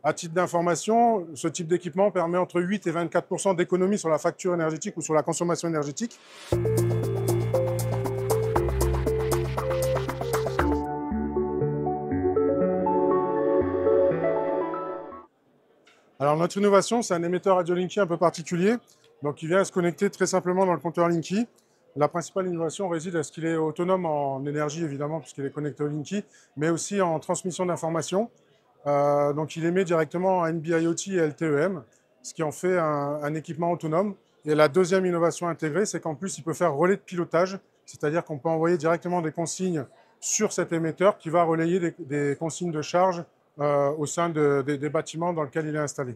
À titre d'information, ce type d'équipement permet entre 8 et 24 % d'économie sur la facture énergétique ou sur la consommation énergétique. Alors notre innovation, c'est un émetteur radio Linky un peu particulier, donc qui vient se connecter très simplement dans le compteur Linky. La principale innovation réside à ce qu'il est autonome en énergie, évidemment, puisqu'il est connecté au Linky, mais aussi en transmission d'informations. Donc il émet directement en NB-IoT et LTE-M, ce qui en fait un équipement autonome. Et la deuxième innovation intégrée, c'est qu'en plus, il peut faire relais de pilotage, c'est-à-dire qu'on peut envoyer directement des consignes sur cet émetteur qui va relayer des consignes de charge au sein des bâtiments dans lesquels il est installé.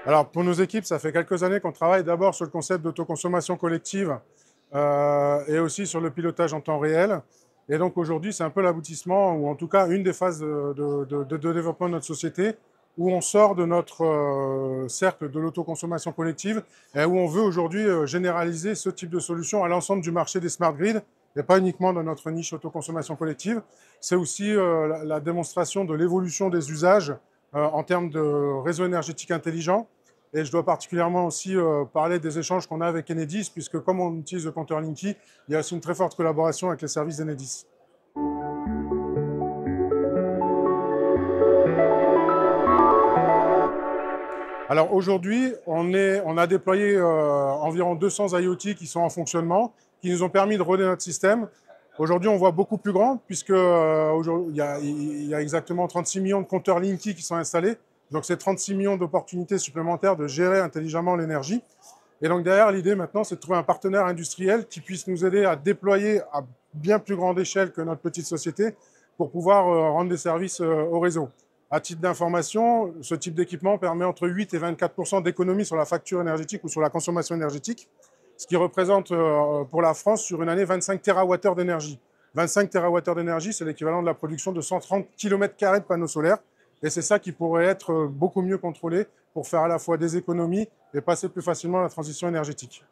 Alors pour nos équipes, ça fait quelques années qu'on travaille d'abord sur le concept d'autoconsommation collective et aussi sur le pilotage en temps réel. Et donc aujourd'hui, c'est un peu l'aboutissement, ou en tout cas une des phases de développement de notre société, où on sort de notre cercle de l'autoconsommation collective et où on veut aujourd'hui généraliser ce type de solution à l'ensemble du marché des smart grids, et pas uniquement dans notre niche autoconsommation collective. C'est aussi la démonstration de l'évolution des usages en termes de réseau énergétique intelligent. Et je dois particulièrement aussi parler des échanges qu'on a avec Enedis, puisque comme on utilise le compteur Linky, il y a aussi une très forte collaboration avec les services d'Enedis. Alors aujourd'hui, on a déployé environ 200 IoT qui sont en fonctionnement, qui nous ont permis de roder notre système. Aujourd'hui, on voit beaucoup plus grand, puisque il y a exactement 36 millions de compteurs Linky qui sont installés. Donc c'est 36 millions d'opportunités supplémentaires de gérer intelligemment l'énergie. Et donc derrière, l'idée maintenant, c'est de trouver un partenaire industriel qui puisse nous aider à déployer à bien plus grande échelle que notre petite société pour pouvoir rendre des services au réseau. À titre d'information, ce type d'équipement permet entre 8 et 24 % d'économie sur la facture énergétique ou sur la consommation énergétique, ce qui représente pour la France sur une année 25 TWh d'énergie. 25 TWh d'énergie, c'est l'équivalent de la production de 130 km² de panneaux solaires. Et c'est ça qui pourrait être beaucoup mieux contrôlé pour faire à la fois des économies et passer plus facilement à la transition énergétique.